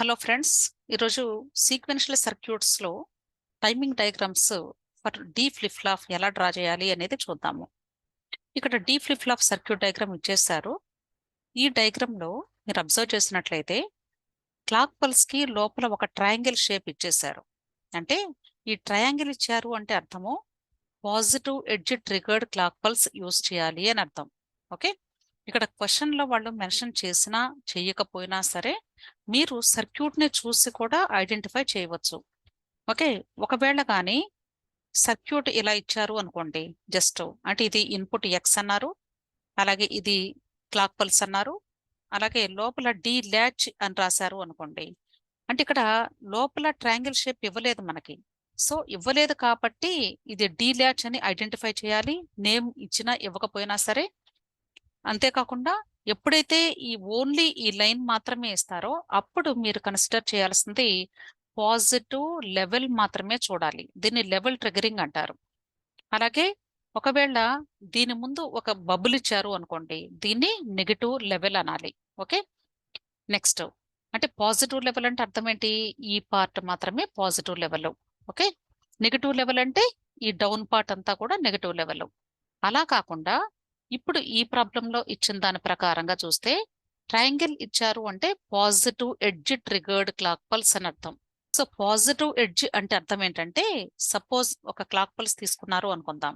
Hello friends, ఈరోజు sequential సర్క్యూట్స్లో timing diagrams for D flip flop ఎలా డ్రా చేయాలి అనేది చూద్దాము. ఇక్కడ D flip flop circuit diagram ఇచ్చేసారు. ఈ డయాగ్రామ్లో మీరు అబ్జర్వ్ చేసినట్లయితే క్లాక్ పల్స్కి లోపల ఒక ట్రయాంగిల్ షేప్ ఇచ్చేసారు. అంటే ఈ ట్రయాంగిల్ ఇచ్చారు అంటే అర్థము positive edge triggered clock pulse use చేయాలి అని అర్థం. ఓకే, ఇక్కడ క్వశ్చన్లో వాళ్ళు మెన్షన్ చేసినా చేయకపోయినా సరే మీరు సర్క్యూట్ని చూసి కూడా ఐడెంటిఫై చేయవచ్చు. ఓకే, ఒకవేళ కానీ సర్క్యూట్ ఇలా ఇచ్చారు అనుకోండి, జస్ట్ అంటే ఇది ఇన్పుట్ ఎక్స్ అన్నారు, అలాగే ఇది క్లాక్ పల్స్ అన్నారు, అలాగే లోపల డి ల్యాచ్ అని రాశారు అనుకోండి. అంటే ఇక్కడ లోపల ట్రయాంగిల్ షేప్ ఇవ్వలేదు మనకి. సో ఇవ్వలేదు కాబట్టి ఇది డి ల్యాచ్ అని ఐడెంటిఫై చేయాలి, నేమ్ ఇచ్చినా ఇవ్వకపోయినా సరే. అంతేకాకుండా ఎప్పుడైతే ఓన్లీ ఈ లైన్ మాత్రమే ఇస్తారో అప్పుడు మీరు కన్సిడర్ చేయాల్సింది పాజిటివ్ లెవెల్ మాత్రమే చూడాలి. దీన్ని లెవెల్ ట్రిగరింగ్ అంటారు. అలాగే ఒకవేళ దీని ముందు ఒక బబుల్ ఇచ్చారు అనుకోండి, దీన్ని నెగటివ్ లెవెల్ అనాలి. ఓకే, నెక్స్ట్ అంటే పాజిటివ్ లెవెల్ అంటే అర్థం ఏంటి? ఈ పార్ట్ మాత్రమే positive level. Okay, negative level అంటే ఈ డౌన్ పార్ట్ అంతా కూడా నెగటివ్ లెవెల్. అలా కాకుండా ఇప్పుడు ఈ ప్రాబ్లంలో ఇచ్చిన దాని ప్రకారంగా చూస్తే ట్రయాంగిల్ ఇచ్చారు అంటే positive edge triggered clock pulse అని అర్థం. సో పాజిటివ్ ఎడ్జ్ అంటే అర్థం ఏంటంటే, సపోజ్ ఒక క్లాక్ పల్స్ తీసుకున్నారు అనుకుందాం,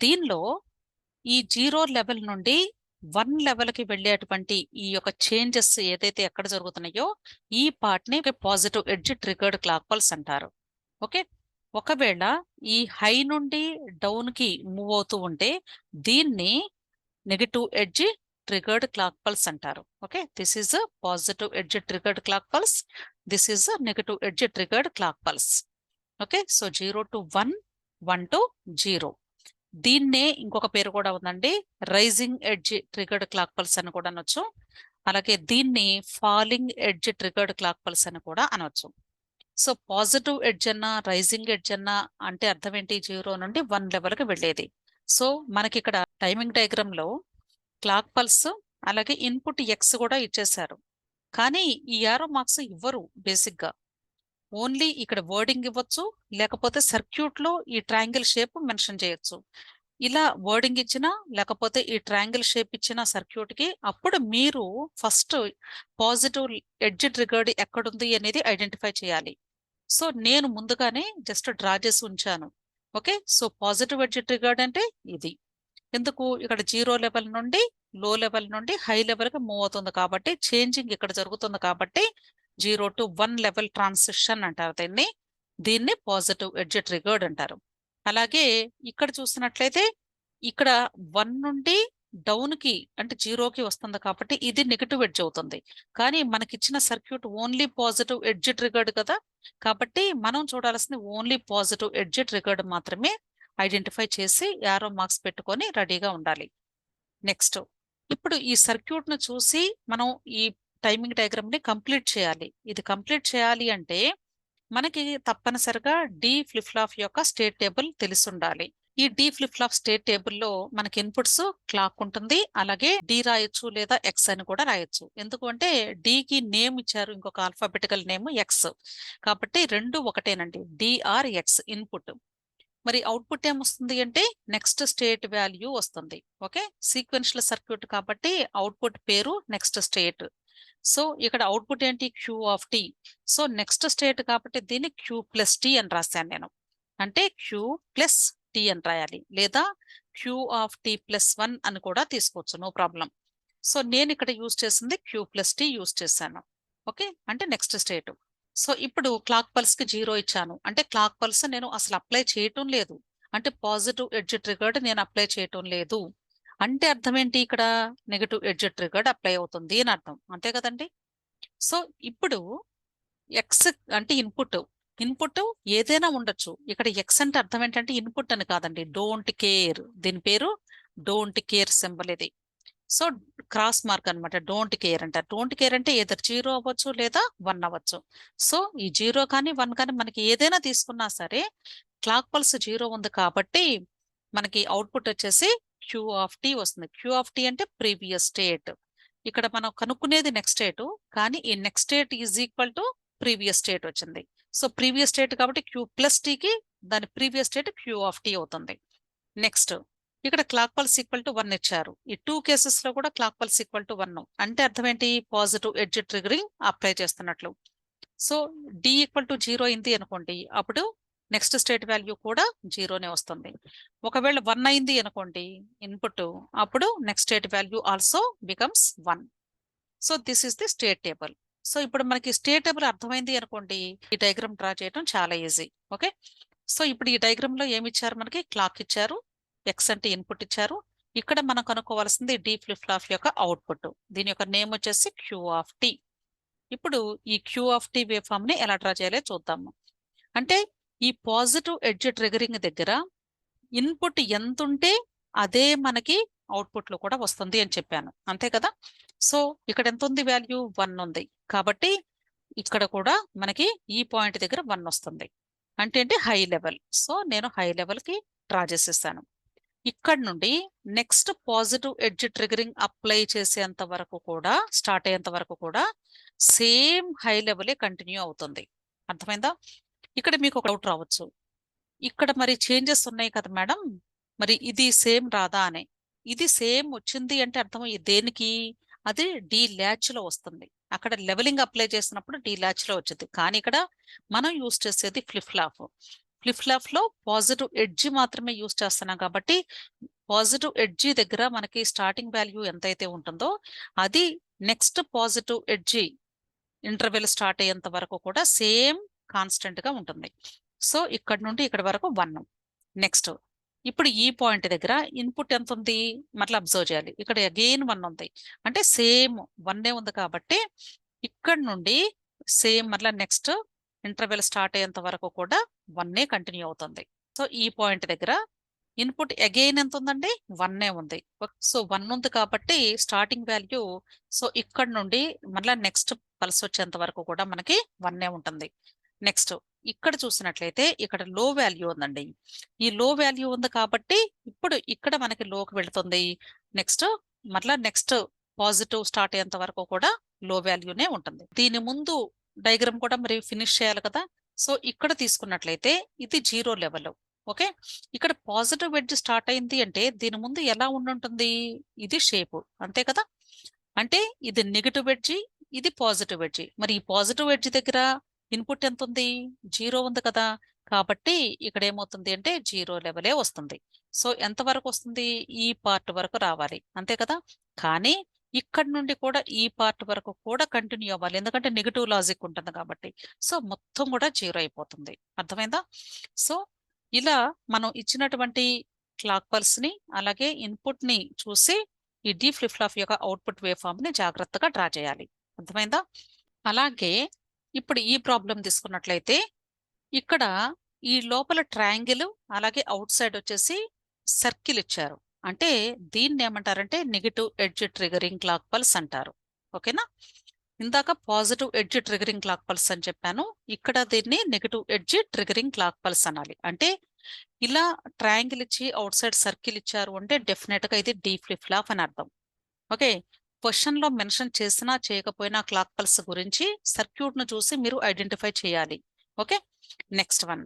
దీనిలో ఈ 0 లెవెల్ నుండి 1 లెవెల్కి వెళ్ళేటువంటి ఈ యొక్క చేంజెస్ ఏదైతే ఎక్కడ జరుగుతున్నాయో ఈ పార్ట్ ని positive edge triggered clock pulse అంటారు. ఓకే, ఒకవేళ ఈ హై నుండి డౌన్ కి మూవ్ అవుతూ ఉంటే దీన్ని negative edge triggered clock pulse అంటారు. Okay, this is a positive edge triggered clock pulse, this is a negative edge triggered clock pulse. Okay, so 0 to 1, 1 to 0. దీన్నే ఇంకొక పేరు కూడా ఉందండి, rising edge triggered clock pulse అని కూడా అనొచ్చు. అలాగే దీన్ని falling edge triggered clock pulse అని కూడా అనొచ్చు. సో పాజిటివ్ ఎడ్జ్ అన్నా రైజింగ్ ఎడ్జ్ అన్నా అంటే అర్థం ఏంటి? 0 నుండి 1 లెవెల్కి వెళ్ళేది. సో మనకి ఇక్కడ టైమింగ్ డయాగ్రామ్ లో క్లాక్ పల్స్ అలాగే ఇన్పుట్ ఎక్స్ కూడా ఇచ్చేసారు. కానీ ఈ యారో మార్క్స్ ఇవ్వరు బేసిక్ గా. ఓన్లీ ఇక్కడ వర్డింగ్ ఇవ్వచ్చు, లేకపోతే సర్క్యూట్ లో ఈ ట్రయాంగిల్ షేప్ మెన్షన్ చేయొచ్చు. ఇలా వర్డింగ్ ఇచ్చినా లేకపోతే ఈ ట్రయాంగిల్ షేప్ ఇచ్చిన సర్క్యూట్ కి అప్పుడు మీరు ఫస్ట్ పాజిటివ్ ఎడ్జ్ ట్రిగర్డ్ ఎక్కడుంది అనేది ఐడెంటిఫై చేయాలి. సో నేను ముందుగానే జస్ట్ డ్రా చేసి ఉంచాను. Okay, so positive edge triggered అంటే ఇది. ఎందుకు? ఇక్కడ 0 లెవెల్ నుండి లో లెవెల్ నుండి హై లెవెల్కి మూవ్ అవుతుంది కాబట్టి చేంజింగ్ ఇక్కడ జరుగుతుంది కాబట్టి 0 to 1 లెవెల్ ట్రాన్సిషన్ అంటారు దీన్ని. దీన్ని పాజిటివ్ ఎడ్జ్ ట్రిగర్డ్ అంటారు. అలాగే ఇక్కడ చూసినట్లయితే ఇక్కడ 1 నుండి డౌన్ కి అంటే 0కి వస్తుంది కాబట్టి ఇది నెగటివ్ ఎడ్జ్ అవుతుంది. కానీ మనకిచ్చిన circuit only positive edge triggered కదా, కాబట్టి మనం చూడాల్సింది ఓన్లీ పాజిటివ్ ఎడ్జ్ ట్రిగర్డ్ మాత్రమే ఐడెంటిఫై చేసి యారో మార్క్స్ పెట్టుకొని రెడీగా ఉండాలి. నెక్స్ట్ ఇప్పుడు ఈ సర్క్యూట్ ను చూసి మనం ఈ టైమింగ్ డయాగ్రామ్ ని కంప్లీట్ చేయాలి. ఇది కంప్లీట్ చేయాలి అంటే మనకి తప్పనిసరిగా డి ఫ్లిప్ ఫ్లాప్ యొక్క స్టేట్ టేబుల్ తెలిసి ఉండాలి. ఈ డి ఫ్లిప్ ఫ్లాప్ స్టేట్ టేబుల్లో మనకి ఇన్పుట్స్ క్లాక్ ఉంటుంది, అలాగే డి రాయొచ్చు లేదా ఎక్స్ అని కూడా రాయొచ్చు. ఎందుకు అంటే కి నేమ్ ఇచ్చారు, ఇంకొక ఆల్ఫాబెటికల్ నేమ్ ఎక్స్, కాబట్టి రెండు ఒకటేనండి, డిఆర్ ఎక్స్ ఇన్పుట్. మరి అవుట్పుట్ ఏమొస్తుంది అంటే నెక్స్ట్ స్టేట్ వాల్యూ వస్తుంది. ఓకే, సీక్వెన్షియల్ సర్క్యూట్ కాబట్టి అవుట్పుట్ పేరు నెక్స్ట్ స్టేట్. సో ఇక్కడ అవుట్పుట్ ఏంటి? Q of T. So next state కాబట్టి దీన్ని క్యూ ప్లస్ టీ అని రాశాను నేను. అంటే క్యూ ప్లస్ టీ అని రాయాలి, లేదా క్యూ ఆఫ్ టీ ప్లస్ 1 అని కూడా తీసుకోవచ్చు, నో ప్రాబ్లం. సో నేను ఇక్కడ యూజ్ చేసింది క్యూ ప్లస్ టీ యూజ్ చేశాను. ఓకే, అంటే నెక్స్ట్ స్టేట్. సో ఇప్పుడు క్లాక్ పల్స్ కి 0 ఇచ్చాను అంటే క్లాక్ పల్స్ నేను అసలు అప్లై చేయటం లేదు, అంటే పాజిటివ్ ఎడ్జ్ ట్రిగర్డ్ నేను అప్లై చేయటం లేదు. అంటే అర్థం ఏంటి? ఇక్కడ నెగటివ్ ఎడ్జ్ ట్రిగర్డ్ అప్లై అవుతుంది అని అర్థం, అంతే కదండి. సో ఇప్పుడు ఎక్స్ అంటే ఇన్పుట్, ఇన్పుట్ ఏదైనా ఉండొచ్చు. ఇక్కడ ఎక్స్ అంటే అర్థం ఏంటంటే ఇన్పుట్ అని కాదండి, డోంట్ కేర్. దీని పేరు డోంట్ కేర్ సింబల్ ఇది. సో క్రాస్ మార్క్ అనమాట, డోంట్ కేర్ అంటారు. డోంట్ కేర్ అంటే ఏదో 0 అవ్వచ్చు లేదా 1 అవ్వచ్చు. సో ఈ 0 కానీ 1 కానీ మనకి ఏదైనా తీసుకున్నా సరే క్లాక్ పల్స్ 0 ఉంది కాబట్టి మనకి అవుట్పుట్ వచ్చేసి క్యూ ఆఫ్ టీ వస్తుంది. క్యూ ఆఫ్ టీ అంటే ప్రీవియస్ స్టేట్. ఇక్కడ మనం కనుక్కునేది నెక్స్ట్ స్టేట్, కానీ ఈ next state is equal to previous state వచ్చింది. సో ప్రీవియస్ స్టేట్ కాబట్టి క్యూ ప్లస్ టీకి దాని previous state Q of T అవుతుంది. నెక్స్ట్ ఇక్కడ క్లాక్ పల్స్ ఈక్వల్ టు 1 ఇచ్చారు. ఈ 2 కేసెస్ లో కూడా క్లాక్ పల్స్ ఈక్వల్ టు 1 అంటే అర్థం ఏంటి? పాజిటివ్ ఎడ్జ్ ట్రిగరింగ్ అప్లై చేస్తున్నట్లు. సో డి ఈక్వల్ టు 0 అయింది అనుకోండి, అప్పుడు నెక్స్ట్ స్టేట్ వాల్యూ కూడా 0నే వస్తుంది. ఒకవేళ 1 అయింది అనుకోండి ఇన్పుట్, అప్పుడు next state value also becomes 1. So this is the state table. So ఇప్పుడు మనకి స్టేట్ టేబుల్ అర్థమైంది అనుకోండి, ఈ డయాగ్రామ్ డ్రా చేయడం చాలా ఈజీ. ఓకే, సో ఇప్పుడు ఈ డయాగ్రామ్ లో ఏమి ఇచ్చారు? మనకి క్లాక్ ఇచ్చారు, ఎక్స్ అంటే ఇన్పుట్ ఇచ్చారు. ఇక్కడ మనం కనుక్కోవాల్సింది డి ఫ్లిప్ ఫ్లాప్ యొక్క అవుట్పుట్. దీని యొక్క నేమ్ వచ్చేసి క్యూ ఆఫ్ టీ. ఇప్పుడు ఈ Q of T waveform ని ఎలా డ్రా చేయాలో చూద్దాము. అంటే ఈ పాజిటివ్ ఎడ్జ్ ట్రిగరింగ్ దగ్గర ఇన్పుట్ ఎంత ఉంటే అదే మనకి అవుట్పుట్ లో కూడా వస్తుంది అని చెప్పాను, అంతే కదా? సో ఇక్కడ ఎంత ఉంది? వాల్యూ 1 ఉంది. కాబట్టి ఇక్కడ కూడా మనకి ఈ పాయింట్ దగ్గర 1 వస్తుంది. అంటే హై లెవెల్. సో నేను హై లెవెల్ కి డ్రా చేసేస్తాను. ఇక్కడ నుండి next positive edge triggering apply చేసేంత వరకు కూడా, స్టార్ట్ అయ్యేంత వరకు కూడా సేమ్ హై లెవెలే కంటిన్యూ అవుతుంది. అర్థమైందా? ఇక్కడ మీకు ఒక డౌట్ రావచ్చు, ఇక్కడ మరి చేంజెస్ ఉన్నాయి కదా మేడం, మరి ఇది సేమ్ రాదా అని. ఇది సేమ్ వచ్చింది అంటే అర్థం దేనికి? అది డి ల్యాచ్ లో వస్తుంది. అక్కడ లెవెలింగ్ అప్లై చేసినప్పుడు డి ల్యాచ్ లో వచ్చింది. కానీ ఇక్కడ మనం యూస్ చేసేది ఫ్లిప్ ఫ్లాప్. ఫ్లిప్ ఫ్లాప్ లో పాజిటివ్ ఎడ్జి మాత్రమే యూస్ చేస్తున్నాం కాబట్టి పాజిటివ్ ఎడ్జి దగ్గర మనకి స్టార్టింగ్ వాల్యూ ఎంతైతే ఉంటుందో అది next positive edge interval start అయ్యేంత వరకు కూడా సేమ్ కాన్స్టెంట్ గా ఉంటుంది. సో ఇక్కడ నుండి ఇక్కడ వరకు 1. నెక్స్ట్ ఇప్పుడు ఈ పాయింట్ దగ్గర ఇన్పుట్ ఎంత ఉంది మరలా అబ్జర్వ్ చేయాలి. ఇక్కడ అగైన్ 1 ఉంది, అంటే సేమ్ 1 ఉంది. కాబట్టి ఇక్కడ నుండి సేమ్ మరలా నెక్స్ట్ ఇంటర్వెల్ స్టార్ట్ అయ్యేంత వరకు కూడా 1 కంటిన్యూ అవుతుంది. సో ఈ పాయింట్ దగ్గర ఇన్పుట్ అగైన్ ఎంత ఉందండి? 1 ఉంది. సో 1 ఉంది కాబట్టి స్టార్టింగ్ వాల్యూ, సో ఇక్కడ నుండి మళ్ళీ నెక్స్ట్ పల్స్ వచ్చేంత వరకు కూడా మనకి 1 ఉంటుంది. నెక్స్ట్ ఇక్కడ చూసినట్లయితే ఇక్కడ లో వాల్యూ ఉందండి. ఈ లో వాల్యూ ఉంది కాబట్టి ఇప్పుడు ఇక్కడ మనకి లోకి వెళుతుంది. నెక్స్ట్ మళ్ళా నెక్స్ట్ పాజిటివ్ స్టార్ట్ అయ్యేంత వరకు కూడా లో వాల్యూనే ఉంటుంది. దీని ముందు డయాగ్రామ్ కూడా మరి ఫినిష్ చేయాలి కదా. సో ఇక్కడ తీసుకున్నట్లయితే ఇది 0 లెవెల్. ఓకే, ఇక్కడ పాజిటివ్ ఎడ్జ్ స్టార్ట్ అయింది అంటే దీని ముందు ఎలా ఉండుంటుంది? ఇది షేప్, అంతే కదా? అంటే ఇది నెగటివ్ ఎడ్జి, ఇది పాజిటివ్ ఎడ్జి. మరి ఈ పాజిటివ్ ఎడ్జ్ దగ్గర ఇన్పుట్ ఎంత ఉంది? 0 ఉంది కదా. కాబట్టి ఇక్కడ ఏమవుతుంది అంటే 0 లెవెలే వస్తుంది. సో ఎంత వరకు వస్తుంది? ఈ పార్ట్ వరకు రావాలి, అంతే కదా. కానీ ఇక్కడ నుండి కూడా ఈ పార్ట్ వరకు కూడా కంటిన్యూ అవ్వాలి, ఎందుకంటే నెగిటివ్ లాజిక్ ఉంటుంది కాబట్టి. సో మొత్తం కూడా 0 అయిపోతుంది. అర్థమైందా? సో ఇలా మనం ఇచ్చినటువంటి క్లాక్ పల్స్ ని అలాగే ఇన్పుట్ ని చూసి ఈ డి ఫ్లిప్ ఫ్లాప్ యొక్క అవుట్పుట్ వేవ్ ఫామ్ ని జాగ్రత్తగా డ్రా చేయాలి. అర్థమైందా? అలాగే ఇప్పుడు ఈ ప్రాబ్లం తీసుకున్నట్లయితే ఇక్కడ ఈ లోపల ట్రయాంగిల్ అలాగే అవుట్ సైడ్ వచ్చేసి సర్కిల్ ఇచ్చారు. అంటే దీన్ని ఏమంటారంటే negative edge triggering clock pulse అంటారు. ఓకేనా? ఇందాక positive edge triggering clock pulse అని చెప్పాను, ఇక్కడ దీన్ని negative edge triggering clock pulse అనాలి. అంటే ఇలా ట్రయాంగిల్ ఇచ్చి అవుట్ సైడ్ సర్కిల్ ఇచ్చారు అంటే డెఫినెట్ గా ఇది డి ఫ్లిప్ ఫ్లాప్ అని అర్థం. ఓకే, క్వశ్చన్ లో మెన్షన్ చేసినా చేయకపోయినా క్లాక్ పల్స్ గురించి సర్క్యూట్ ను చూసి మీరు ఐడెంటిఫై చేయాలి. ఓకే, నెక్స్ట్ వన్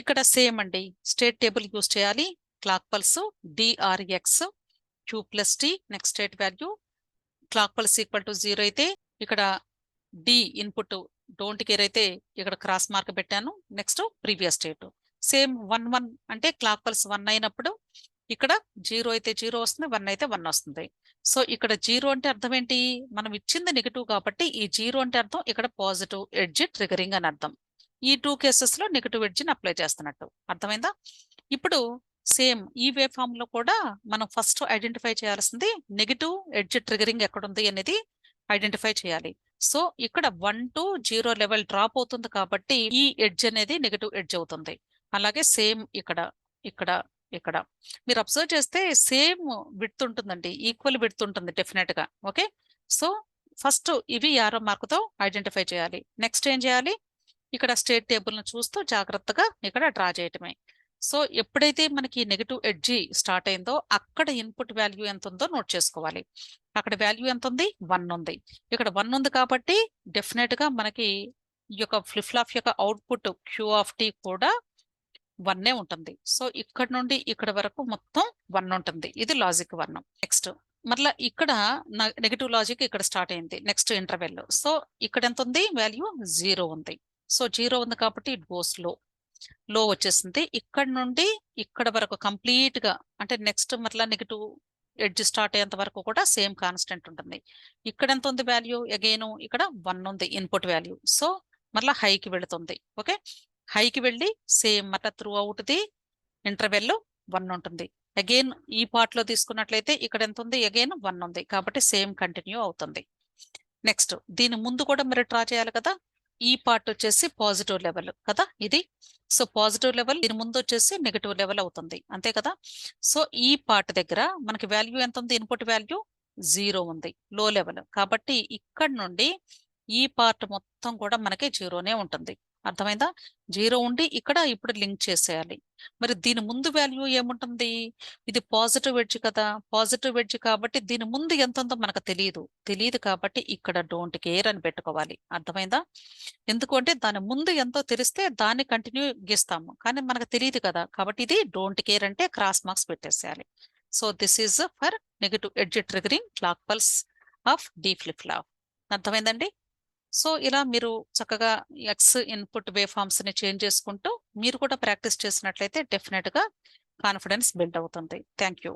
ఇక్కడ సేమ్ అండి, స్టేట్ టేబుల్ యూస్ చేయాలి. Clock pulse DRX Q plus T, next state value clock pulse equal to 0 అయితే ఇక్కడ డి ఇన్పుట్ డోంట్ కేర్ అయితే ఇక్కడ క్రాస్ మార్క్ పెట్టాను. నెక్స్ట్ ప్రీవియస్ స్టేట్ సేమ్ 1 అంటే క్లాక్ పల్స్ 1 అయినప్పుడు ఇక్కడ 0 అయితే 0 వస్తుంది, 1 అయితే 1 వస్తుంది. సో ఇక్కడ 0 అంటే అర్థం ఏంటి? మనం ఇచ్చింది నెగిటివ్ కాబట్టి ఈ 0 అంటే అర్థం ఇక్కడ పాజిటివ్ ఎడ్జ్ ట్రిగరింగ్ అని అర్థం. ఈ 2 కేసెస్ లో నెగిటివ్ ఎడ్జ్ ని అప్లై చేస్తున్నట్టు. అర్థమైందా? ఇప్పుడు సేమ్ ఈ వేవ్ ఫామ్ లో కూడా మనం ఫస్ట్ ఐడెంటిఫై చేయాల్సింది నెగిటివ్ ఎడ్జ్ ట్రిగరింగ్ ఎక్కడుంది అనేది ఐడెంటిఫై చేయాలి. సో ఇక్కడ 1 to 0 లెవెల్ డ్రాప్ అవుతుంది కాబట్టి ఈ ఎడ్జ్ అనేది నెగిటివ్ ఎడ్జ్ అవుతుంది. అలాగే సేమ్ ఇక్కడ ఇక్కడ ఇక్కడ మీరు అబ్జర్వ్ చేస్తే సేమ్ విడ్త్ ఉంటుందండి, ఈక్వల్ విడ్త్ ఉంటుంది డెఫినెట్ గా. ఓకే, సో ఫస్ట్ ఇవి యారో మార్కుతో ఐడెంటిఫై చేయాలి. నెక్స్ట్ ఏం చేయాలి? ఇక్కడ స్టేట్ టేబుల్ ను చూస్తూ జాగ్రత్తగా ఇక్కడ డ్రా చేయటమే. సో ఎప్పుడైతే మనకి నెగటివ్ ఎడ్జి స్టార్ట్ అయిందో అక్కడ ఇన్పుట్ వాల్యూ ఎంత ఉందో నోట్ చేసుకోవాలి. అక్కడ వాల్యూ ఎంత ఉంది? 1 ఉంది. ఇక్కడ 1 ఉంది కాబట్టి డెఫినెట్ గా మనకి ఈ యొక్క ఫ్లిప్ ఫ్లాప్ యొక్క అవుట్పుట్ క్యూ ఆఫ్ టీ కూడా 1 ఉంటుంది. సో ఇక్కడ నుండి ఇక్కడ వరకు మొత్తం 1 ఉంటుంది. ఇది లాజిక్ 1. నెక్స్ట్ మరలా ఇక్కడ నెగటివ్ లాజిక్ ఇక్కడ స్టార్ట్ అయింది. Next interval. సో ఇక్కడ ఎంత ఉంది? వాల్యూ 0 ఉంది. సో 0 ఉంది కాబట్టి ఇట్ గోస్ లో వచ్చేసింది. ఇక్కడ నుండి ఇక్కడ వరకు కంప్లీట్ గా అంటే నెక్స్ట్ మరలా నెగటివ్ ఎడ్జ్ స్టార్ట్ అయ్యేంత వరకు కూడా సేమ్ కాన్స్టెంట్ ఉంటుంది. ఇక్కడ ఎంత ఉంది వాల్యూ? అగైన్ ఇక్కడ 1 ఉంది ఇన్పుట్ వాల్యూ. సో మరలా హైకి వెళుతుంది. ఓకే, హైకి వెళ్ళి సేమ్ మరలా త్రూ అవుట్ ది ఇంటర్వెల్ 1 ఉంటుంది. అగైన్ ఈ పార్ట్ లో తీసుకున్నట్లయితే ఇక్కడ ఎంత ఉంది? అగైన్ 1 ఉంది కాబట్టి సేమ్ కంటిన్యూ అవుతుంది. నెక్స్ట్ దీని ముందు కూడా మీరు డ్రా చేయాలి కదా. ఈ పార్ట్ వచ్చేసి పాజిటివ్ లెవెల్ కదా ఇది. సో పాజిటివ్ లెవెల్, దీని ముందు వచ్చేసి నెగటివ్ లెవెల్ అవుతుంది, అంతే కదా. సో ఈ పార్ట్ దగ్గర మనకి వాల్యూ ఎంత ఉంది? ఇన్పుట్ వాల్యూ 0 ఉంది, లో లెవెల్. కాబట్టి ఇక్కడ నుండి ఈ పార్ట్ మొత్తం కూడా మనకి 0నే ఉంటుంది. అర్థమైందా? 0 ఉండి ఇక్కడ ఇప్పుడు లింక్ చేసేయాలి. మరి దీని ముందు వాల్యూ ఏముంటుంది? ఇది పాజిటివ్ ఎడ్జ్ కదా, పాజిటివ్ ఎడ్జ్ కాబట్టి దీని ముందు ఎంత ఉందో మనకు తెలియదు కాబట్టి ఇక్కడ డోంట్ కేర్ అని పెట్టుకోవాలి. అర్థమైందా? ఎందుకంటే దాని ముందు ఎంతో తెలిస్తే దాన్ని కంటిన్యూ గీస్తాము, కానీ మనకు తెలియదు కదా, కాబట్టి ఇది డోంట్ కేర్ అంటే క్రాస్ మార్క్స్ పెట్టేసేయాలి. So this is for negative edge triggering clock pulse of D flip flop. అర్థమైందండి? సో ఇలా మీరు చక్కగా ఎక్స్ ఇన్పుట్ వే ఫార్మ్స్ ని చేంజ్ చేసుకుంటూ మీరు కూడా ప్రాక్టీస్ చేసినట్లయితే డెఫినెట్ గా కాన్ఫిడెన్స్ బిల్డ్ అవుతుంది. Thank you.